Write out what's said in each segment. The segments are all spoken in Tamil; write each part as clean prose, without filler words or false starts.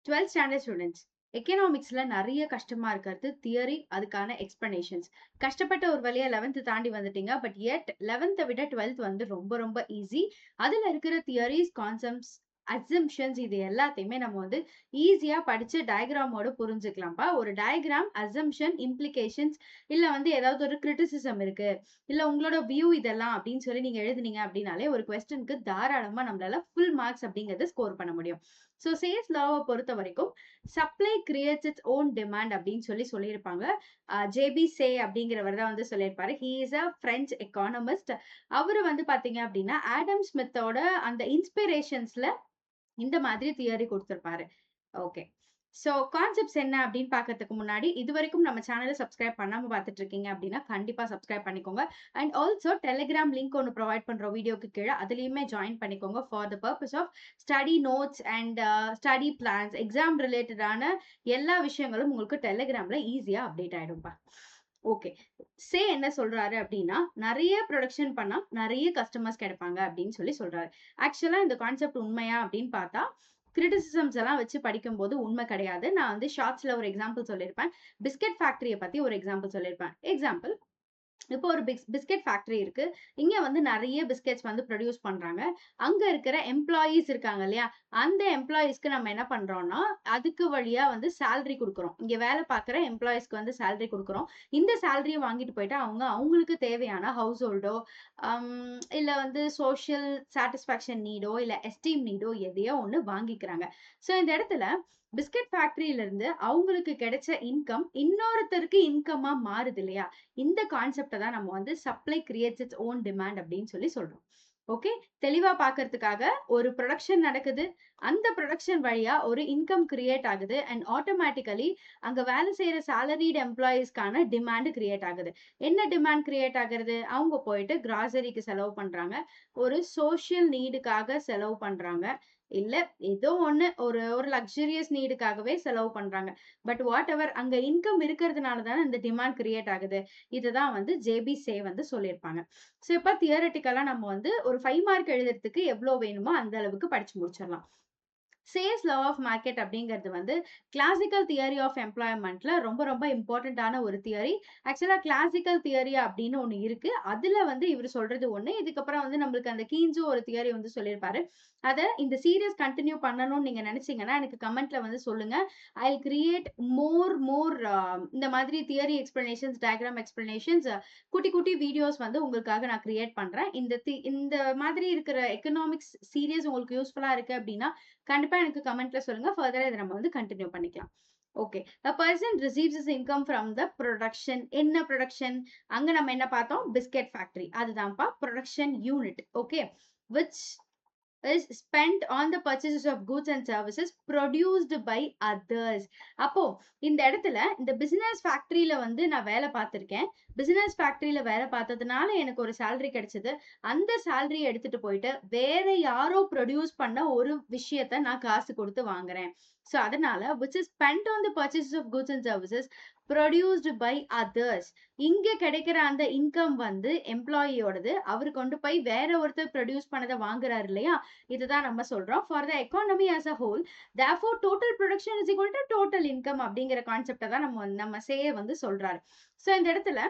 12th ஸ்டாண்டர்ட் ஸ்டூடெண்ட்ஸ், எக்கனாமிக்ஸ்ல நிறைய கஷ்டமா இருக்கிறது தியரி, அதுக்கான எக்ஸ்பிளனேஷன்ஸ். கஷ்டப்பட்ட ஒரு வழியா 11th தாண்டி வந்துட்டீங்க. பட் yet 11th விட 12th வந்து ரொம்ப ரொம்ப ஈஸி. அதுல இருக்கிற தியரிஸ், கான்செப்ட்ஸ், அசம்ஷன்ஸ் இது எல்லாத்தையுமே நம்ம வந்து ஈஸியா படிச்சு டயக்ராமோட புரிஞ்சுக்கலாம்ப்பா. ஒரு டயக்ராம், அசம்ஷன், இம்ப்ளிகேஷன்ஸ், இல்ல வந்து ஏதாவது ஒரு கிரிட்டிசிசம் இருக்கு, இல்ல உங்களோட வியூ இதெல்லாம் அப்படின்னு சொல்லி நீங்க எழுதுனீங்க அப்படின்னாலே ஒரு கொஸ்டினுக்கு தாராளமா நம்மளால ஃபுல் மார்க்ஸ் அப்படிங்கறத ஸ்கோர் பண்ண முடியும். ஸோ சேல்ஸ் லாவை பொறுத்த வரைக்கும் supply creates its own demand அப்படின்னு சொல்லியிருப்பாங்க. ஜேபி சே அப்படிங்கிறவர் தான் வந்து சொல்லியிருப்பாரு. He is a French economist. அவரு வந்து பாத்தீங்க அப்படின்னா ஆடம் ஸ்மித்தோட அந்த இன்ஸ்பிரேஷன்ஸ்ல இந்த மாதிரி தியரி கொடுத்திருப்பாரு. ஓகே. சோ கான்செப்ட்ஸ் என்ன அப்படின்னு பாக்குறதுக்கு முன்னாடி இது வரைக்கும் நம்ம சேனலை சப்ஸ்கிரைப் பண்ணாம பார்த்துட்டு இருக்கீங்க அப்படின்னா கண்டிப்பா சப்ஸ்கிரைப் பண்ணிக்கோங்க. அண்ட் ஆல்சோ டெலிகிராம் லிங்க் ஒன்று ப்ரொவைட் பண்றோம் வீடியோக்கு கீழே, அதுலயுமே ஜாயின் பண்ணிக்கோங்க for the purpose of study notes and study plans, exam ரிலேட்டடான எல்லா விஷயங்களும் உங்களுக்கு டெலிகிராம்ல ஈஸியா அப்டேட் ஆயிடும்பா. ஓகே. சே என்ன சொல்றாரு அப்படின்னா, நிறைய ப்ரொடக்ஷன் பண்ணா நிறைய கஸ்டமர்ஸ் கிடைப்பாங்க அப்படின்னு சொல்றாரு. ஆக்சுவலா இந்த கான்செப்ட் உண்மையா அப்படின்னு பார்த்தா கிரிட்டிசிசம்ஸ் எல்லாம் வச்சு படிக்கும்போது உண்மை கிடையாது. நான் வந்து ஷார்ட்ஸ்ல ஒரு எக்ஸாம்பிள் சொல்லியிருப்பேன். பிஸ்கட் ஃபேக்டரிய பத்தி ஒரு எக்ஸாம்பிள் சொல்லியிருப்பேன். எக்ஸாம்பிள், இப்போ ஒரு பிஸ்கட் ஃபேக்டரி இருக்கு. இங்க வந்து நிறைய பிஸ்கெட்ஸ் வந்து ப்ரொடியூஸ் பண்றாங்க. அங்க இருக்கிற எம்ப்ளாயீஸ் இருக்காங்க இல்லையா? அந்த எம்ப்ளாயீஸ்க்கு நம்ம என்ன பண்றோம்னா, அதுக்கு வழியா வந்து சேலரி குடுக்குறோம். இங்க வேலை பார்க்குற எம்ப்ளாயீஸ்க்கு வந்து சேலரி குடுக்குறோம். இந்த சேலரிய வாங்கிட்டு போயிட்டு அவங்களுக்கு தேவையான ஹவுஸ் ஹோல்டோ, இல்ல வந்து சோஷியல் சாட்டிஸ்ஃபேக்ஷன் நீடோ, இல்ல எஸ்டீம் நீடோ எதையோ ஒண்ணு வாங்கிக்கிறாங்க. ஸோ இந்த இடத்துல பிஸ்கட் ஃபேக்டரியில இருந்து அவங்களுக்கு கிடைச்ச இன்கம் இன்னொருத்தருக்கு இன்கமா மாறுது இல்லையா? இந்த கான்செப்ட தான் நம்ம வந்து supply creates its own demand அப்படின்னு சொல்றோம். ஓகே. தெளிவா பாக்குறதுக்காக ஒரு ப்ரொடக்ஷன் நடக்குது. அந்த ப்ரொடக்ஷன் வழியா ஒரு இன்கம் கிரியேட் ஆகுது. அண்ட் ஆட்டோமேட்டிக்கலி அங்க வேலை செய்யற சாலரிட் எம்ப்ளாயீஸ்க்கான டிமாண்ட் கிரியேட் ஆகுது. என்ன டிமாண்ட் கிரியேட் ஆகுறது? அவங்க போயிட்டு கிராசரிக்கு செலவு பண்றாங்க. ஒரு சோஷியல் நீடுக்காக செலவு பண்றாங்க. இல்ல ஏதோ ஒண்ணு ஒரு ஒரு லக்ஸூரியஸ் நீடுக்காகவே செலவு பண்றாங்க. பட் வாட் எவர் அங்க இன்கம் இருக்கிறதுனால தானே இந்த டிமாண்ட் கிரியேட் ஆகுது. இதுதான் வந்து ஜேபி சே வந்து சொல்லியிருப்பாங்க. ஸோ இப்ப தியரட்டிக்கலா நம்ம வந்து ஒரு 5 மார்க் எழுதுறதுக்கு எவ்வளவு வேணுமோ அந்த அளவுக்கு படிச்சு முடிச்சிடலாம். சேல்ஸ் லா ஆஃப் மார்க்கெட் அப்படிங்கிறது வந்து கிளாசிக்கல் தியரி ஆஃப் எம்ப்ளாய்மெண்ட்ல ரொம்ப ரொம்ப இம்பார்ட்டன்டான ஒரு தியரி. ஆக்சுவலா கிளாசிக்கல் தியரி அப்படின்னு ஒண்ணு இருக்கு. அதுல வந்து இவர் சொல்றது ஒண்ணு. இதுக்கப்புறம் வந்து நம்மளுக்கு அந்த கீன்ஸோ ஒரு தியரி வந்து சொல்லியிருப்பாரு. அத இந்த சீரியஸ் கண்டினியூ பண்ணணும்னு நீங்க நினைச்சீங்கன்னா எனக்கு கமெண்ட்ல வந்து சொல்லுங்க. ஐ கிரியேட் மோர் இந்த மாதிரி தியரி எக்ஸ்பிளனேஷன்ஸ், டயக்ராம் எக்ஸ்பிளனேஷன்ஸ், குட்டி குட்டி வீடியோஸ் வந்து உங்களுக்காக நான் கிரியேட் பண்றேன். இந்த மாதிரி இருக்கிற எக்கனாமிக்ஸ் சீரியஸ் உங்களுக்கு யூஸ்ஃபுல்லா இருக்கு அப்படின்னா கண்டிப்பா எனக்கு கமெண்ட்ல சொல்லுங்க. ஃபர்தரா இத நம்ம வந்து கன்டின்யூ பண்ணிக்கலாம். Okay. A person receives his income from the production. என்ன ப்ரொடக்ஷன்? அங்க நம்ம என்ன பார்த்தோம்? Biscuit factory. அதுதான்ப்பா production unit. Okay. Which is spent on the purchases of goods and services produced by others. அப்போ இந்த இடத்துல இந்த பிசினஸ் ஃபேக்டரியில வந்து நான் வேலை பார்த்திருக்கேன். பிசினஸ் ஃபேக்டரியில வேலை பார்த்ததுனால எனக்கு ஒரு சேலரி கிடைச்சது. அந்த சேலரியை எடுத்துட்டு போயிட்டு வேற யாரோ ப்ரொடியூஸ் பண்ண ஒரு விஷயத்த நான் காசு கொடுத்து வாங்குறேன். ஸோ அதனால which is spent on the purchases of goods and services produced by others. இங்க கிடைக்கிற அந்த இன்கம் வந்து எம்ப்ளாயியோடது. அவரு கொண்டு போய் வேற ஒருத்தர் ப்ரொடியூஸ் பண்ணதை வாங்குறாரு இல்லையா? இதுதான் நம்ம சொல்றோம். For the economy as a whole therefore total production is equal to total income அப்படிங்கிற கான்செப்டை தான் நம்ம சே வந்து சொல்றாரு. ஸோ இந்த இடத்துல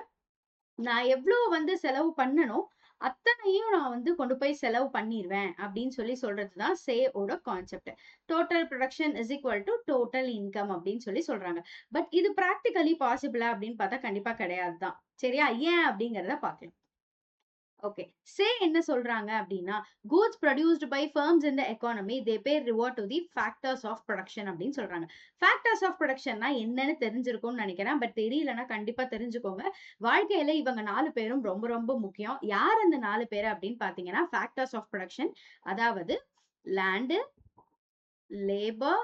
நான் எவ்வளவு வந்து செலவு பண்ணணும் அத்தனையும் நான் வந்து கொண்டு போய் செலவு பண்ணிடுவேன் அப்படின்னு சொல்றதுதான் சே ஓட concept. Total production is equal to total income அப்படின்னு சொல்றாங்க. பட் இது பிராக்டிகலி பாசிபிளா அப்படின்னு பார்த்தா கண்டிப்பா கிடையாதுதான். சரியா? ஏன் அப்படிங்கறத பார்க்கலாம். ஓகே. சே என்ன சொல்றாங்க அப்படின்னா, goods produced by firms in the economy they pay reward to the factors of production அப்படின்னு சொல்றாங்க. ஃபேக்டர்ஸ் ஆஃப் ப்ரொடக்ஷன்னா என்னன்னு தெரிஞ்சிருக்கும்னு நினைக்கிறேன். பட் தெரியலன்னா கண்டிப்பா தெரிஞ்சுக்கோங்க. வாழ்க்கையில இவங்க 4 பேரும் ரொம்ப ரொம்ப முக்கியம். யார் அந்த 4 பேரு அப்படின்னு பாத்தீங்கன்னா, ஃபேக்டர்ஸ் ஆஃப் ப்ரொடக்ஷன். அதாவது land, labour,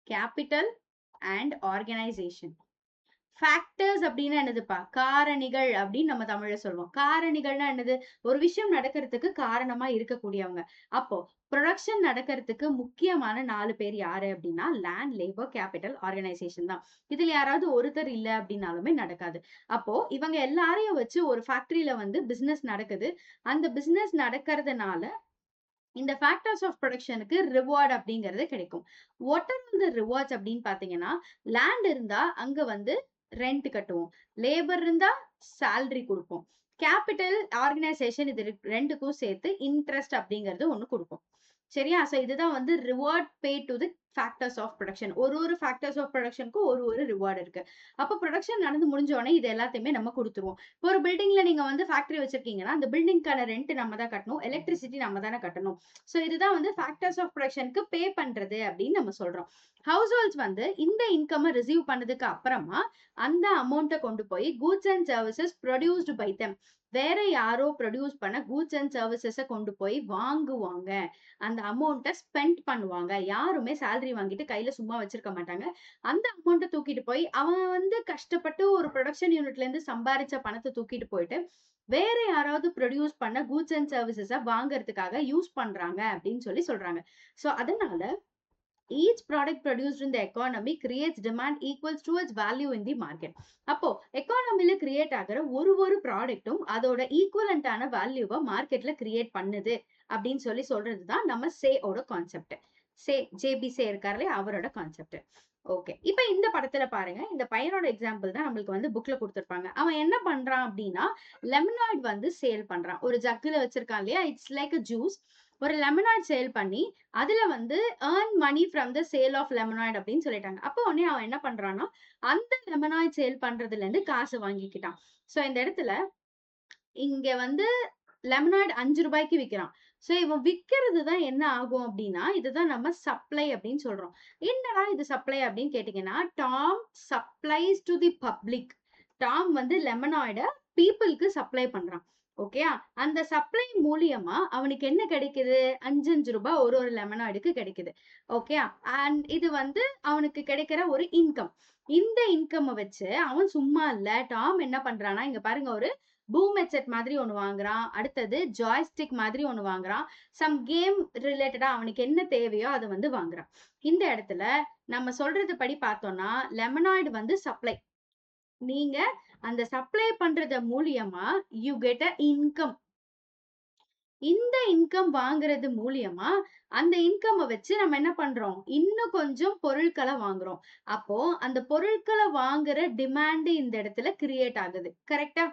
capital and organisation. Factors அப்படின்னா என்னதுப்பா? காரணிகள் அப்படின்னு நம்ம தமிழ்ல சொல்லுவோம். காரணிகள்னா என்னது? ஒரு விஷயம் நடக்கிறதுக்கு காரணமா இருக்கக்கூடியவங்க. அப்போ ப்ரொடக்ஷன் நடக்கிறதுக்கு முக்கியமான 4 பேர் யாரு அப்படின்னா லேண்ட், லேபர், கேபிட்டல், ஆர்கனைசேஷன் தான். இதுல யாராவது ஒருத்தர் இல்ல அப்படின்னாலுமே நடக்காது. அப்போ இவங்க எல்லாரையும் வச்சு ஒரு ஃபேக்டரியில வந்து பிசினஸ் நடக்குது. அந்த பிசினஸ் நடக்கிறதுனால இந்த ஃபேக்டர்ஸ் ஆஃப் ப்ரொடக்ஷனுக்கு ரிவார்ட் அப்படிங்கிறது கிடைக்கும். வாட் ஆர் த ரிவார்ட்ஸ் அப்படின்னு பாத்தீங்கன்னா, லேண்ட் இருந்தா அங்க வந்து ரெண்ட் கட்டுவோம். லேபர் இருந்தா சேலரி குடுப்போம். கேபிட்டல், ஆர்கனைசேஷன் இது ரெண்டுக்கும் சேர்த்து இன்ட்ரெஸ்ட் அப்படிங்கிறது ஒண்ணு குடுப்போம். சரியா? சோ இதுதான் வந்து reward pay to the factors of production. ஒரு ஃபேக்டர்ஸ் ஆஃப் ப்ரொடக்ஷனுக்கும் ஒரு ரிவார்ட் இருக்கு. அப்ப ப்ரொடக்ஷன் நடந்து முடிஞ்ச உடனே இது எல்லாத்தையுமே நம்ம குடுத்துருவோம். இப்போ ஒரு பில்டிங்ல நீங்க வந்து ஃபேக்டரி வச்சிருக்கீங்கன்னா, அந்த பில்டிங்க்கான ரெண்ட் நம்ம தான் கட்டணும். எலக்ட்ரிசிட்டி நம்ம தானே கட்டணும். சோ இதுதான் வந்து ஃபேக்டர்ஸ் ஆஃப் ப்ரொடக்ஷனுக்கு பே பண்றது அப்படின்னு நம்ம சொல்றோம். ஹவுஸ் ஹோல்ட்ஸ் வந்து இந்த இன்கம் ரிசீவ் பண்ணதுக்கு அப்புறமா அந்த அமௌண்ட்ட கொண்டு போய் goods and services produced by them, வேற யாரோ ப்ரொடியூஸ் பண்ண கூட்ஸ் அண்ட் சர்வீசஸ கொண்டு போய் வாங்குவாங்க. அந்த அமௌண்ட்ட ஸ்பெண்ட் பண்ணுவாங்க. யாருமே சேலரி வாங்கிட்டு கையில சும்மா வச்சிருக்க மாட்டாங்க. அந்த அமௌண்ட்ட தூக்கிட்டு போய் அவன் வந்து கஷ்டப்பட்டு ஒரு புரொடக்ஷன் யூனிட்ல இருந்து சம்பாரிச்ச பணத்த தூக்கிட்டு போயிட்டு வேற யாராவது ப்ரொடியூஸ் பண்ண கூட்ஸ் அண்ட் சர்வீசஸ வாங்குறதுக்காக யூஸ் பண்றாங்க அப்படின்னு சொல்லி சொல்றாங்க. சோ அதனால each product produced in the economy creates demand equals to its value in the market. அப்போ எக்கானமில கிரியேட் ஆகிற ஒரு ப்ராடக்ட்டும் அதோட ஈக்குவலண்டான வேல்யூவை மார்க்கெட்ல கிரியேட் பண்ணுது அப்படின்னு சொல்லி சொல்றதுதான் நம்ம சே ஓட கான்செப்ட். சே ஜேபி சே இருக்காரு அவரோட கான்செப்ட். ஓகே, இப்ப இந்த படத்துல பாருங்க, இந்த பையனோட எக்ஸாம்பிள் தான் நம்மளுக்கு வந்து புக்ல கொடுத்திருப்பாங்க. அவன் என்ன பண்றான் அப்படின்னா, லெமனாய்ட் வந்து சேல் பண்றான். ஒரு ஜக்குல வச்சிருக்கான் இல்லையா, இட்ஸ் லைக் அ ஜூஸ். ஒரு லெமனாய்ட் சேல் பண்ணி அதுல வந்து earn money from the sale of lemonade அப்படின்னு சொல்லிட்டாங்க. அப்போ உடனே அவன் என்ன பண்றான்னா, அந்த லெமனாய்ட் சேல் பண்றதுல இருந்து காசு வாங்கிக்கிட்டான். சோ இந்த இடத்துல இங்க வந்து லெமனாய்டு 5 ரூபாய்க்கு விக்கிறான். சோ இவன் விக்கிறது தான் என்ன ஆகும் அப்படின்னா, இதுதான் நம்ம சப்ளை அப்படின்னு சொல்றோம். என்னடா இது சப்ளை அப்படின்னு கேட்டீங்கன்னா, Tom supplies to the public. Tom வந்து லெமனாய்ட பீப்புளுக்கு சப்ளை பண்றான். ஓகேயா? அந்த சப்ளை மூலியமா அவனுக்கு என்ன கிடைக்குது? 5 ரூபாய் ஒரு லெமனாய்டுக்கு கிடைக்குது. ஓகேயா? அண்ட் இது வந்து அவனுக்கு கிடைக்கிற ஒரு இன்கம். இந்த இன்கம் வச்சு அவன் சும்மா இல்ல. டாம் என்ன பண்றான்னா, இங்க பாருங்க, ஒரு பூம் ஹெட்செட் மாதிரி ஒண்ணு வாங்குறான். அடுத்தது ஜாய்ஸ்டிக் மாதிரி ஒண்ணு வாங்குறான். சம் கேம் ரிலேட்டடா அவனுக்கு என்ன தேவையோ அதை வந்து வாங்குறான். இந்த இடத்துல நம்ம சொல்றது படி பார்த்தோம்னா, லெமனாய்டு வந்து சப்ளை. நீங்க அந்த சப்ளை பண்றது மூலியமா யூ கெட் அ இன்கம். இந்த இன்கம் வாங்குறது மூலியமா அந்த இன்கம் வச்சு நம்ம என்ன பண்றோம்? இன்னும் கொஞ்சம் பொருட்களை வாங்குறோம். அப்போ அந்த பொருட்களை வாங்குற டிமாண்ட் இந்த இடத்துல கிரியேட் ஆகுது. கரெக்டா?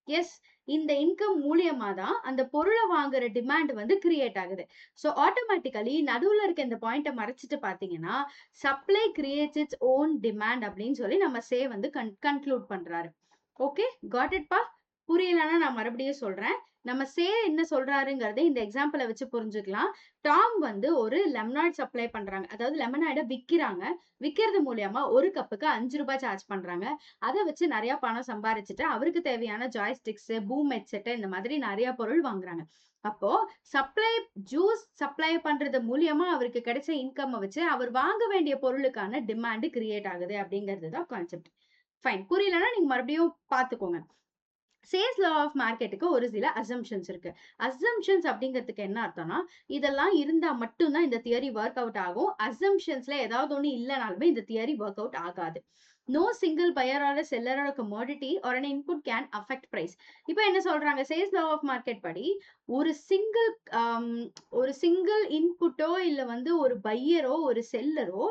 எஸ். இந்த இன்கம் மூலியமா தான் அந்த பொருள வாங்குற டிமாண்ட் வந்து கிரியேட் ஆகுது. சோ ஆட்டோமேட்டிக்கலி நடுவுல இருக்க இந்த பாயிண்ட்ட மறைச்சிட்டு பார்த்தீங்கன்னா, supply creates its own demand அப்படின்னு சொல்லி நம்ம சே வந்து கன்க்ளூட் பண்றாரு. ஓகே, காட் இட் பா? புரியலன்னா நான் மறுபடியும் சொல்றேன். நம்ம சே என்ன சொல்றாருங்கிறத இந்த எக்ஸாம்பிள வச்சு புரிஞ்சுக்கலாம். டாம் வந்து ஒரு லெமனாய்ட் சப்ளை பண்றாங்க. அதாவது லெமனாய்ட விக்கிறாங்க. விக்கிறது மூலியமா ஒரு கப்புக்கு 5 ரூபாய் சார்ஜ் பண்றாங்க. அத வச்சு நெறைய பணம் சம்பாரிச்சுட்டு அவருக்கு தேவையான ஜாய்ஸ்டிக்ஸ், பூம் ஹெட்செட் இந்த மாதிரி நெறைய பொருள் வாங்குறாங்க. அப்போ சப்ளை ஜூஸ் சப்ளை பண்றது மூலியமா அவருக்கு கிடைச்ச இன்கம் வச்சு அவர் வாங்க வேண்டிய பொருளுக்கான டிமாண்ட் கிரியேட் ஆகுது அப்படிங்கிறது தான் கான்செப்ட். ஃபைன். புரியலன்னா நீங்க மறுபடியும் பார்த்துக்கோங்க. சேல்ஸ் லா ஆஃப் மார்க்கெட்டுக்கு ஒரு சில அசம்ப்ஷன்ஸ் இருக்கு. அசம்ப்ஷன்ஸ் அப்படிங்கிறதுக்கு என்ன அர்த்தம்னா, இதெல்லாம் இருந்தா மட்டும் தான் இந்த தியரி ஒர்க் அவுட் ஆகும். அசம்ப்ஷன்ஸ்ல ஏதாவது ஒண்ணு இல்லனாலுமே இந்த தியரி ஒர்க் அவுட் ஆகாது. No single buyer or seller or commodity or an input can affect price. இப்போ என்ன சொல்றாங்க? சேல்ஸ் லா ஆஃப் மார்க்கெட் படி ஒரு சிங்கிள் ஒரு சிங்கிள் இன்புட்டோ இல்ல வந்து ஒரு பையரோ ஒரு செல்லரோ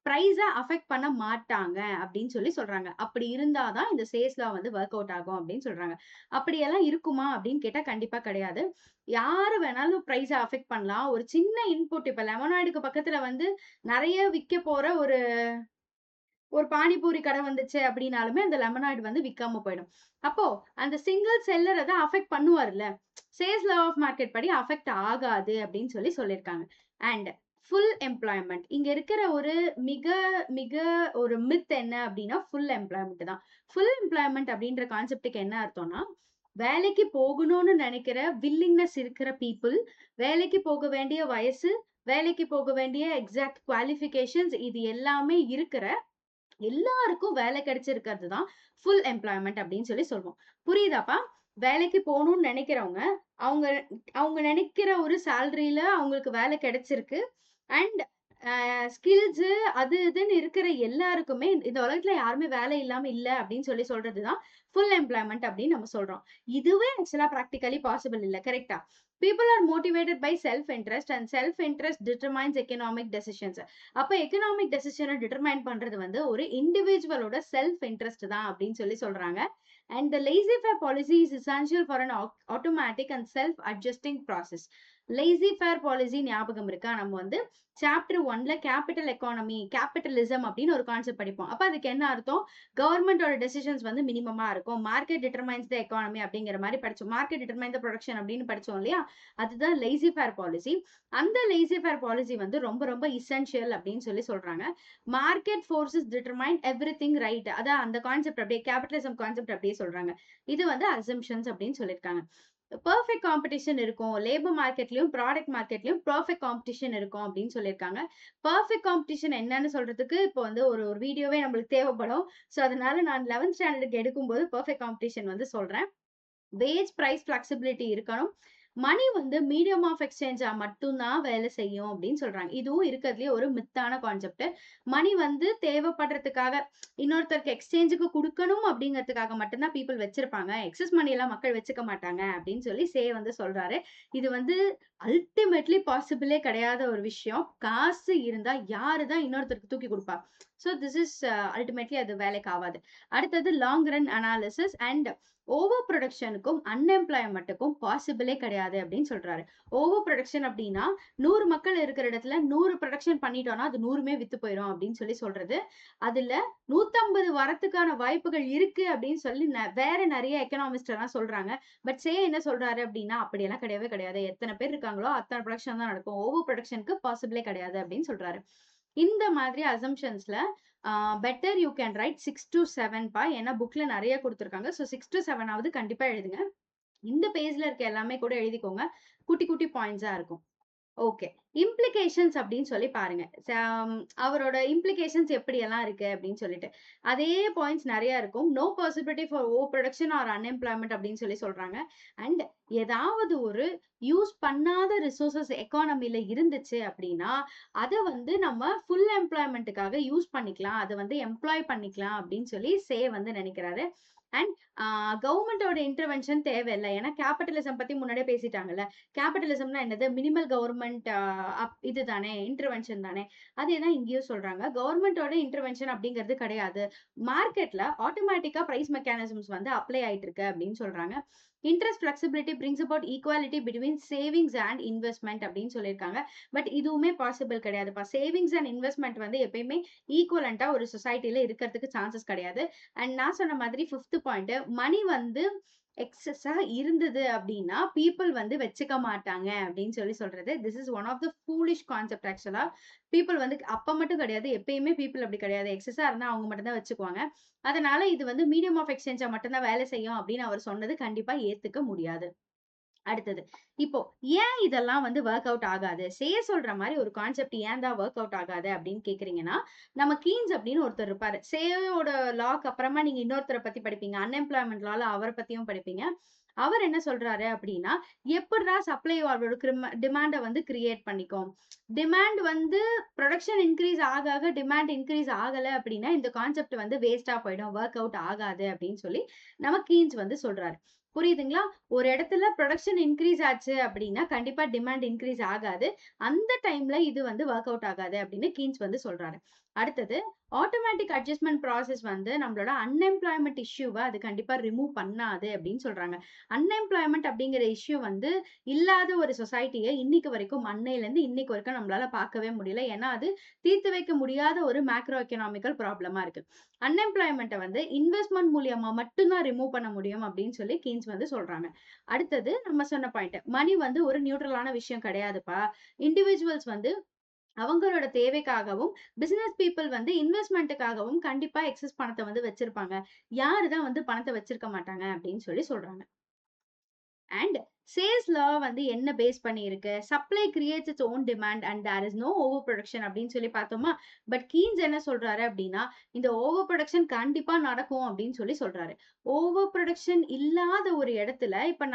பிரைஸ அஃபெக்ட் பண்ண மாட்டாங்க அப்படின்னு சொல்லி சொல்றாங்க. அப்படி இருந்தாதான் இந்த சேல்ஸ் லா வந்து ஒர்க் அவுட் ஆகும் அப்படின்னு சொல்றாங்க. அப்படியெல்லாம் இருக்குமா அப்படின்னு கேட்டா கண்டிப்பா கிடையாது. யாரு வேணாலும் பிரைஸ அஃபெக்ட் பண்ணலாம். ஒரு சின்ன இன்புட், இப்ப லெமனாய்டுக்கு பக்கத்துல வந்து நிறைய விக்க போற ஒரு ஒரு பானிபூரி கடை வந்துச்சு அப்படின்னாலுமே அந்த லெமனாய்டு வந்து விக்காம போயிடும். அப்போ அந்த சிங்கிள் செல்லர் அதை அஃபெக்ட் பண்ணுவார்ல. சேல்ஸ் லா ஆஃப் மார்க்கெட் படி அஃபெக்ட் ஆகாது அப்படின்னு சொல்லி சொல்லியிருக்காங்க. அண்ட் ஃபுல் எம்ப்ளாய்மெண்ட் இங்க இருக்கிற ஒரு மிக மிக ஒரு மித் என்ன அப்படின்னா ஃபுல் எம்ப்ளாய்மெண்ட் தான். ஃபுல் எம்ப்ளாய்மெண்ட் அப்படின்ற கான்செப்டுக்கு என்ன அர்த்தம்னா, வேலைக்கு போகணும்னு நினைக்கிற வில்லிங்னஸ் இருக்கிற பீப்புள், வேலைக்கு போக வேண்டிய வயசு, வேலைக்கு போக வேண்டிய எக்ஸாக்ட் குவாலிஃபிகேஷன்ஸ் இது எல்லாமே இருக்கிற எல்லாருக்கும் வேலை கிடைச்சிருக்கிறது தான் ஃபுல் எம்ப்ளாய்மெண்ட் அப்படின்னு சொல்லி சொல்லுவோம். புரியுதாப்பா? வேலைக்கு போகணும்னு நினைக்கிறவங்க, அவங்க அவங்க நினைக்கிற ஒரு சேலரியில அவங்களுக்கு வேலை கிடைச்சிருக்கு. அண்ட் ஸ்கில்ஸ் அது இதுன்னு இருக்கிற எல்லாருக்குமே இந்த உலகத்துல யாருமே வேலை இல்லாம இல்ல அப்படின்னு சொல்லி சொல்றதுதான் ஃபுல் எம்ப்ளாய்மெண்ட் அப்படின்னு நம்ம சொல்றோம். இதுவே ஆக்சுவலா பிராக்டிகலி பாசிபிள் இல்ல. கரெக்டா? People are motivated by self interest and self interest determines economic decisions. அப்ப எக்கனாமிக் டெசிஷனை டிட்டர்மைன் பண்றது வந்து ஒரு இண்டிவிஜுவலோட செல்ஃப் இன்ட்ரெஸ்ட் தான் அப்படின்னு சொல்றாங்க. And the laissez-faire policy is essential for an automatic and self-adjusting process. laissez-faire policy ஞாபகம் இருக்கா? நம்ம வந்து சாப்டர் 1ல கேபிட்டல் எக்கானமி, கேபிட்டலிசம் அப்படின்னு ஒரு கான்செப்ட் படிப்போம். அப்ப அதுக்கு என்ன அர்த்தம்? கவர்மெண்டோட டெசிஷன்ஸ் வந்து மினிமமா இருக்கும். மார்க்கெட் டிட்டர்மைன்ஸ் த எக்கானமி அப்படிங்கிற மாதிரி படிச்சோம். மார்க்கெட் டிட்டர்மைன் த ப்ரொடக்ஷன் அப்படின்னு படிச்சோம் இல்லையா? அதுதான் laissez-faire பாலிசி. அந்த laissez-faire பாலிசி வந்து ரொம்ப ரொம்ப இசென்ஷியல் அப்படின்னு சொல்றாங்க. Market forces determine everything right. அதான் அந்த கான்செப்ட் அப்படியே கேபிட்டலிசம் கான்செப்ட் அப்படியே சொல்றாங்க. இது வந்து அசம்ஷன்ஸ் அப்படின்னு சொல்லியிருக்காங்க. பெர்ஃபெக்ட் காம்படிஷன் இருக்கும். லேபர் மார்க்கெட்லயும் ப்ராடக்ட் மார்க்கெட்லயும் பெர்ஃபெக்ட் காம்படிஷன் இருக்கும் அப்படின்னு சொல்லியிருக்காங்க. பெர்ஃபெக்ட் காம்படிஷன் என்னன்னு சொல்றதுக்கு இப்போ வந்து ஒரு ஒரு வீடியோவே நம்மளுக்கு தேவைப்படும். ஸோ அதனால நான் 11th ஸ்டாண்டர்டுக்கு எடுக்கும்போது பெர்ஃபெக்ட் காம்படிஷன் வந்து சொல்றேன். வேஜ் பிரைஸ் ஃபிளெக்சிபிலிட்டி இருக்கணும். மணி வந்து மீடியம் ஆஃப் எக்ஸ்சேஞ்சா மட்டும்தான் வேலை செய்யும் அப்படின்னு சொல்றாங்க. இதுவும் இருக்கிறதுலயே ஒரு மித்தான கான்செப்ட். மணி வந்து தேவைப்படுறதுக்காக இன்னொருத்தருக்கு எக்ஸ்சேஞ்சுக்கு கொடுக்கணும் அப்படிங்கிறதுக்காக மட்டும்தான் பீப்புள் வச்சிருப்பாங்க. எக்ஸஸ் மணி எல்லாம் மக்கள் வச்சுக்க மாட்டாங்க அப்படின்னு சே வந்து சொல்றாரு. இது வந்து அல்டிமேட்லி பாசிபிளே கிடையாத ஒரு விஷயம். காசு இருந்தா யாருதான் இன்னொருத்தருக்கு தூக்கி கொடுப்பா? ஸோ திஸ் இஸ் அல்டிமேட்லி அது வேலைக்கு ஆகாது. அடுத்தது long run analysis and over ப்ரொடக்ஷனுக்கும் அன்எம்ப்ளாய்மெண்ட்டுக்கும் பாசிபிளே கிடையாது அப்படின்னு சொல்றாரு. ஓவர் ப்ரொடக்ஷன் அப்படின்னா 100 மக்கள் இருக்கிற இடத்துல 100 ப்ரொடக்ஷன் பண்ணிட்டோம்னா அது 100மே வித்து போயிடும் அப்படின்னு சொல்றது. அதுல 150 வரத்துக்கான வாய்ப்புகள் இருக்கு அப்படின்னு சொல்லி வேற நிறைய எக்கனாமிஸ்ட் எல்லாம் சொல்றாங்க. பட் என்ன சொல்றாரு அப்படின்னா அப்படியெல்லாம் கிடையவே கிடையாது. எத்தனை பேர் இருக்காங்களோ அத்தனை ப்ரொடக்ஷன் தான் நடக்கும். ஓவர் ப்ரொடக்ஷனுக்கு பாசிபிளே கிடையாது அப்படின்னு சொல்றாரு. இந்த மாதிரி அசம்ஷன்ஸ்ல better you can write 6 to 7 பா. ஏன்னா புக்ல நிறைய கொடுத்துருக்காங்க. ஸோ 6 to 7 ஆவது கண்டிப்பா எழுதுங்க. இந்த பேஜ்ல இருக்க எல்லாமே கூட எழுதிக்கோங்க. குட்டி குட்டி பாயிண்ட்ஸா இருக்கும். ஓகே. இம்ப்ளிகேஷன்ஸ் அப்படின்னு சொல்லி பாருங்க. அவரோட இம்ப்ளிகேஷன்ஸ் எப்படியெல்லாம் இருக்கு அப்படின்னு சொல்லிட்டு. அதே பாயிண்ட்ஸ் நிறைய இருக்கும். No possibility for over production or unemployment அப்படின்னு சொல்றாங்க. அண்ட் ஏதாவது ஒரு யூஸ் பண்ணாத ரிசோர்சஸ் எக்கானமில இருந்துச்சு அப்படின்னா அதை வந்து நம்ம ஃபுல் எம்ப்ளாய்மெண்ட்டுக்காக யூஸ் பண்ணிக்கலாம். அதை வந்து எம்ப்ளாய் பண்ணிக்கலாம் அப்படின்னு சொல்லி வந்து நினைக்கிறாரு. அண்ட் கவர்மெண்டோட இன்டர்வென்ஷன் தேவையில்லை. ஏன்னா கேபிட்டலிசம் பத்தி முன்னாடியே பேசிட்டாங்கல்ல. கேபிட்டலிசம்னா என்னது? மினிமல் கவர்மெண்ட் இதுதானே, இன்டர்வென்ஷன் தானே. அதேதான் இங்கேயும் சொல்றாங்க. கவர்மெண்டோட இன்டர்வென்ஷன் அப்படிங்கிறது கிடையாது. மார்க்கெட்ல ஆட்டோமேட்டிக்கா பிரைஸ் மெக்கானிசம்ஸ் வந்து அப்ளை ஆயிட்டு இருக்கு அப்படின்னு சொல்றாங்க. Interest flexibility brings about equality between savings and investment அப்படின்னு சொல்லியிருக்காங்க. பட் இதுவுமே பாசிபிள் கிடையாதுப்பா. சேவிங்ஸ் அண்ட் இன்வெஸ்ட்மெண்ட் வந்து எப்பயுமே ஈக்குவலண்டா ஒரு சொசைட்டில இருக்கிறதுக்கு சான்சஸ் கிடையாது. அண்ட் நான் சொன்ன மாதிரி 5th பாயிண்ட், மணி வந்து எக்ஸஸா இருந்தது அப்படின்னா பீப்புள் வந்து வச்சுக்க மாட்டாங்க அப்படின்னு சொல்றது. This is one of the foolish concept ஆக்சுவலா. பீப்புள் வந்து அப்ப மட்டும் கிடையாது, எப்பயுமே பீப்புள் அப்படி கிடையாது. எக்ஸஸா இருந்தா அவங்க மட்டும் தான் வச்சுக்குவாங்க. அதனால இது வந்து மீடியம் ஆஃப் எக்ஸ்சேஞ்சா மட்டும்தான் வேலை செய்யும் அப்படின்னு அவர் சொன்னது கண்டிப்பா ஏத்துக்க முடியாது. அடுத்தது, இப்போ ஏன் இதெல்லாம் வந்து ஒர்க் அவுட் ஆகாது? சொல்ற மாதிரி ஒரு கான்செப்ட் ஏன் தான் ஒர்க் அவுட் ஆகாது அப்படின்னு கேக்குறீங்கன்னா, நம்ம கீன்ஸ் அப்படின்னு ஒருத்தர் இருப்பாரு. சேயோட லாக்கு அப்புறமா நீங்க இன்னொருத்தரை பத்தி படிப்பீங்க. அன்எம்ப்ளாய்மெண்ட் லால அவரை பத்தியும் படிப்பீங்க. அவர் என்ன சொல்றாரு அப்படின்னா, எப்படிடா சப்ளை அவரோட டிமாண்டை வந்து கிரியேட் பண்ணிக்கும். டிமாண்ட் வந்து ப்ரொடக்ஷன் இன்க்ரீஸ் ஆக டிமாண்ட் இன்க்ரீஸ் ஆகல அப்படின்னா இந்த கான்செப்ட் வந்து வேஸ்டா போயிடும், ஒர்க் அவுட் ஆகாது அப்படின்னு சொல்லி நம்ம கீன்ஸ் வந்து சொல்றாரு. புரியுதுங்களா? ஒரு இடத்துல ப்ரொடக்ஷன் இன்க்ரீஸ் ஆச்சு அப்படின்னா கண்டிப்பா டிமாண்ட் இன்க்ரீஸ் ஆகாது. அந்த டைம்ல இது வந்து ஒர்க் அவுட் ஆகாது அப்படின்னு கீன்ஸ் வந்து சொல்றாரு. அடுத்தது, ஆட்டோமேட்டிக் அட்ஜஸ்ட்மெண்ட் ப்ராசஸ் வந்து நம்மளோட அன்எம்ப்ளாய்மெண்ட் இஷ்யூவை அது கண்டிப்பா ரிமூவ் பண்ணாது அப்படின்னு சொல்றாங்க. அன்எம்ப்ளாய்மெண்ட் அப்படிங்கிற இஷ்யூ வந்து இல்லாத ஒரு சொசைட்டியை இன்னைக்கு வரைக்கும், அன்னையில இருந்து இன்னைக்கு வரைக்கும் நம்மளால பார்க்கவே முடியல. ஏன்னா அது தீர்த்து வைக்க முடியாத ஒரு மேக்ரோ எக்கனாமிக்கல் ப்ராப்ளமா இருக்கு. அன்எம்ப்ளாய்மெண்ட்டை வந்து இன்வெஸ்ட்மெண்ட் மூலியமா மட்டும்தான் ரிமூவ் பண்ண முடியும் அப்படின்னு சொல்லி கீன்ஸ் வந்து சொல்றாங்க. அடுத்தது, நம்ம சொன்ன பாயிண்ட், மணி வந்து ஒரு நியூட்ரலான விஷயம் கிடையாதுப்பா. இண்டிவிஜுவல்ஸ் வந்து அவங்களோட தேவைக்காகவும், பிசினஸ் பீப்புள் வந்து இன்வெஸ்ட்மெண்ட்டுக்காகவும் கண்டிப்பா எக்ஸஸ் பணத்தை வந்து வச்சிருப்பாங்க. யாருதான் வந்து பணத்தை வச்சிருக்க மாட்டாங்க அப்படின்னு சொல்றாங்க. அண்ட் சேல்ஸ் லா வந்து என்ன பேஸ் பண்ணி இருக்கு? Supply creates its own demand and there is no over production அப்படின்னு சொல்லி பார்த்தோமா. பட் கீன்ஸ் என்ன சொல்றாரு அப்படின்னா, இந்த ஓவர் ப்ரொடக்ஷன் கண்டிப்பா நடக்கும் அப்படின்னு சொல்றாரு. ஓவர் ப்ரொடக்ஷன் இல்லாத ஒரு இடத்துல இப்ப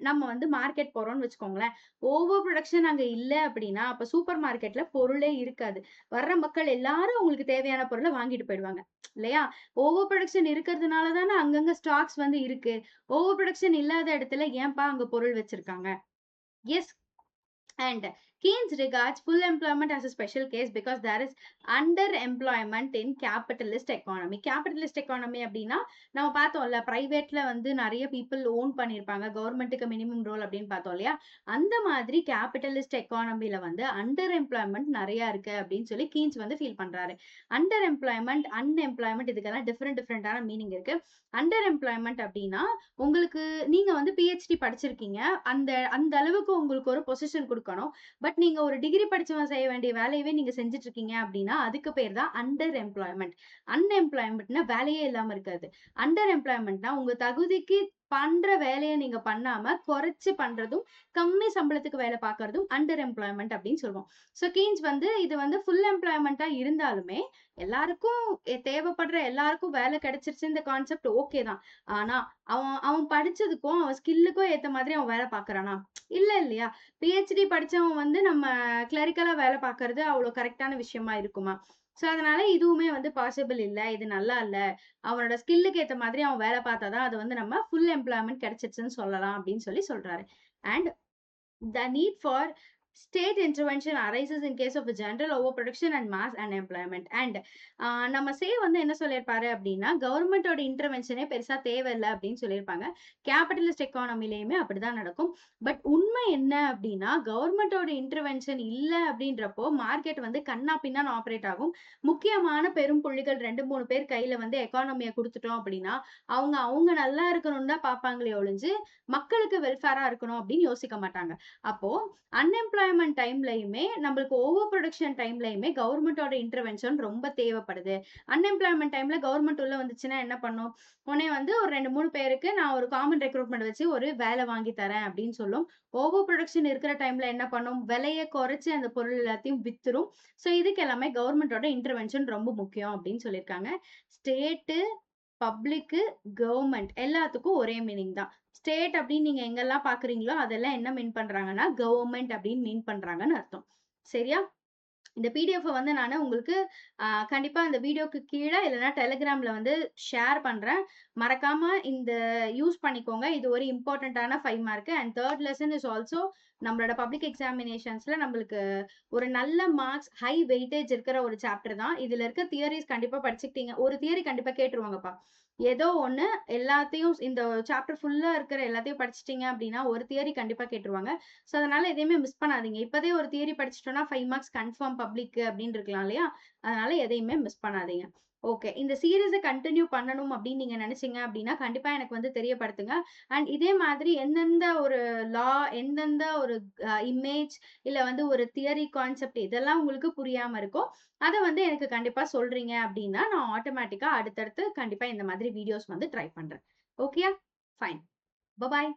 நம்ம வந்து மார்க்கெட் போறோம்னு வச்சுக்கோங்களேன். ஓவர் ப்ரொடக்ஷன் அங்க இல்ல அப்படின்னா அப்ப சூப்பர் மார்க்கெட்ல பொருளே இருக்காது. வர்ற மக்கள் எல்லாரும் அவங்களுக்கு தேவையான பொருளை வாங்கிட்டு போயிடுவாங்க இல்லையா? ஓவர் ப்ரொடக்ஷன் இருக்கிறதுனால தானே அங்கங்க ஸ்டாக்ஸ் வந்து இருக்கு. ஓவர் ப்ரொடக்ஷன் இல்லாத இடத்துல ஏன்பா அங்க பொருள் வச்சிருக்காங்க? Yes. And Keynes regards full employment as a special case because there is underemployment in capitalist economy. Capitalist economy அப்படின்னா நம்ம பார்த்தோம்ல, பிரைவேட்ல வந்து நிறைய பீப்புள் ஓன் பண்ணியிருப்பாங்க, கவர்மெண்ட்டுக்கு மினிமம் ரோல் அப்படின்னு பார்த்தோம் இல்லையா? அந்த மாதிரி கேபிட்டலிஸ்ட் எக்கானமில வந்து அண்டர் எம்ப்ளாய்மெண்ட் நிறைய இருக்கு அப்படின்னு சொல்லி கீன்ஸ் வந்து ஃபீல் பண்றாரு. அண்டர் எம்ப்ளாய்மெண்ட், அன்எம்ப்ளாய்மெண்ட் இதுக்கெல்லாம் டிஃப்ரெண்டான மீனிங் இருக்கு. அண்டர் எம்ப்ளாய்மெண்ட் அப்படின்னா உங்களுக்கு நீங்க வந்து பிஹெச்டி படிச்சிருக்கீங்க, அந்த அந்த அளவுக்கு உங்களுக்கு ஒரு பொசிஷன் கொடுக்கணும். பட் நீங்க ஒரு டிகிரி படிச்சவன் செய்ய வேண்டிய வேலையவே நீங்க செஞ்சுட்டு இருக்கீங்க அப்படின்னா அதுக்கு பேர் தான் அண்டர் எம்ப்ளாய்மெண்ட். அன்எம்ப்ளாய்மெண்ட்னா வேலையே இல்லாம இருக்காது. அண்டர் எம்ப்ளாய்மெண்ட்னா உங்க தகுதிக்கு பண்ற வேலையை நீங்க பண்ணாம குறைச்சு பண்றதும், கம்மி சம்பளத்துக்கு வேலை பார்க்கறதும் அண்டர் எம்ப்ளாய்மெண்ட் அப்படின்னு சொல்லுவோம். ஸோ கீன்ஸ் வந்து இது வந்து ஃபுல் எம்ப்ளாய்மெண்டா இருந்தாலுமே எல்லாருக்கும் தேவைப்படுற எல்லாருக்கும் வேலை கிடைச்சிருச்சு இந்த கான்செப்ட் ஓகே தான். ஆனா அவன் அவன் படிச்சதுக்கும் அவன் ஸ்கில்லுக்கும் ஏத்த மாதிரி அவன் வேலை பார்க்கறானா? இல்ல இல்லையா? பிஹெச்டி படிச்சவன் வந்து நம்ம கிளரிக்கலா வேலை பார்க்கறது அவ்வளவு கரெக்டான விஷயமா இருக்குமா? சோ அதனால இதுவுமே வந்து பாசிபிள் இல்ல. இது நல்லா இல்ல. அவனோட ஸ்கில்லுக்கு ஏத்த மாதிரி அவன் வேலை பார்த்தாதான் அது வந்து நம்ம ஃபுல் எம்ப்ளாய்மெண்ட் கிடைச்சிருச்சுன்னு சொல்லலாம் அப்படின்னு சொல்லி சொல்றாரு. And the need for state intervention arises in case of a general overproduction and mass unemployment. And நம்ம சே வந்து என்ன சொல்லியிருப்பாரு அப்படின்னா, கவர்மெண்டோட இன்டர்வென்ஷனே பெருசா தேவையில்லை அப்படின்னு சொல்லியிருப்பாங்க. கேபிட்டலிஸ்ட் எக்கானமிலையுமே அப்படிதான் நடக்கும். பட் உண்மை என்ன அப்படின்னா, கவர்மெண்டோட இன்டர்வென்ஷன் இல்லை அப்படின்றப்போ மார்க்கெட் வந்து கண்ணா பின்னான்னு ஆப்ரேட் ஆகும். முக்கியமான பெரும் புள்ளிகள் 2-3 பேர் கையில வந்து எக்கானமியை கொடுத்துட்டோம் அப்படின்னா அவங்க அவங்க நல்லா இருக்கணும்னு தான் பார்ப்பாங்களே ஒழிஞ்சு மக்களுக்கு வெல்ஃபேரா இருக்கணும் அப்படின்னு யோசிக்க மாட்டாங்க. அப்போ அன்எம்ப்ளாய்மெண்ட் டைம்லயுமே நம்மளுக்கு ஓவர் ப்ரொடக்ஷன் டைம்லயுமே கவர்மெண்டோட இன்டர்வென்ஷன் ரொம்ப தேவைப்படுது. அன்எம்ப்ளாய்மெண்ட் டைம்ல கவர்மெண்ட் உள்ள வந்துச்சுன்னா என்ன பண்ணும்? உடனே வந்து ஒரு 2-3 பேருக்கு நான் ஒரு காமன் ரெக்ரூட்மெண்ட் வச்சு ஒரு வேலை வாங்கி தரேன் அப்படின்னு சொல்லும். ஓவர் ப்ரொடக்ஷன் இருக்கிற டைம்ல என்ன பண்ணும்? விலையை குறைச்சு அந்த பொருள் எல்லாத்தையும் வித்துரும். ஸோ இதுக்கு எல்லாமே கவர்மெண்டோட இன்டர்வென்ஷன் ரொம்ப முக்கியம் அப்படின்னு சொல்லியிருக்காங்க. ஸ்டேட்டு, பப்ளிக்கு, கவர்மெண்ட் எல்லாத்துக்கும் ஒரே மீனிங் தான். ஸ்டேட் அப்படின்னு நீங்க எங்கெல்லாம் பாக்குறீங்களோ அதெல்லாம் என்ன மீன் பண்றாங்கன்னா கவர்மெண்ட் அப்படின்னு மீன் பண்றாங்கன்னு அர்த்தம். சரியா? இந்த பிடிஎஃப் வந்து நான் உங்களுக்கு கண்டிப்பா இந்த வீடியோக்கு கீழே இல்லைன்னா டெலிகிராம்ல வந்து ஷேர் பண்றேன். மறக்காம இந்த யூஸ் பண்ணிக்கோங்க. இது ஒரு இம்பார்ட்டன்டான 5 mark. And third lesson is also நம்மளோட பப்ளிக் எக்ஸாமினேஷன்ஸ்ல நம்மளுக்கு ஒரு நல்ல மார்க்ஸ், ஹை வெயிட்டேஜ் இருக்கிற ஒரு சாப்டர் தான். இதுல இருக்க தியரிஸ் கண்டிப்பா படிச்சுக்கிட்டீங்க. ஒரு தியரி கண்டிப்பா கேட்டுருவாங்கப்பா. ஏதோ ஒண்ணு எல்லாத்தையும் இந்த சாப்டர் ஃபுல்லா இருக்கிற எல்லாத்தையும் படிச்சிட்டீங்க அப்படின்னா ஒரு தியரி கண்டிப்பா கேட்டுருவாங்க. ஸோ அதனால எதையுமே மிஸ் பண்ணாதீங்க. இப்பதே ஒரு தியரி படிச்சிட்டோம்னா 5 மார்க்ஸ் கன்ஃபார்ம் பப்ளிக் அப்படின்னு இருக்கலாம் இல்லையா? அதனால எதையுமே மிஸ் பண்ணாதீங்க. ஓகே. இந்த சீரிஸை கண்டினியூ பண்ணணும் அப்படின்னு நீங்க நினைச்சீங்க அப்படின்னா கண்டிப்பா எனக்கு வந்து தெரியப்படுத்துங்க. அண்ட் இதே மாதிரி எந்தெந்த ஒரு லா, எந்தெந்த ஒரு இமேஜ் இல்ல வந்து ஒரு தியரி கான்செப்ட் இதெல்லாம் உங்களுக்கு புரியாம இருக்கோ அத வந்து எனக்கு கண்டிப்பா சொல்றீங்க அப்படின்னா நான் ஆட்டோமேட்டிக்கா அடுத்தடுத்து கண்டிப்பா இந்த மாதிரி வீடியோஸ் வந்து ட்ரை பண்றேன். ஓகேயா? ஃபைன். பாய்.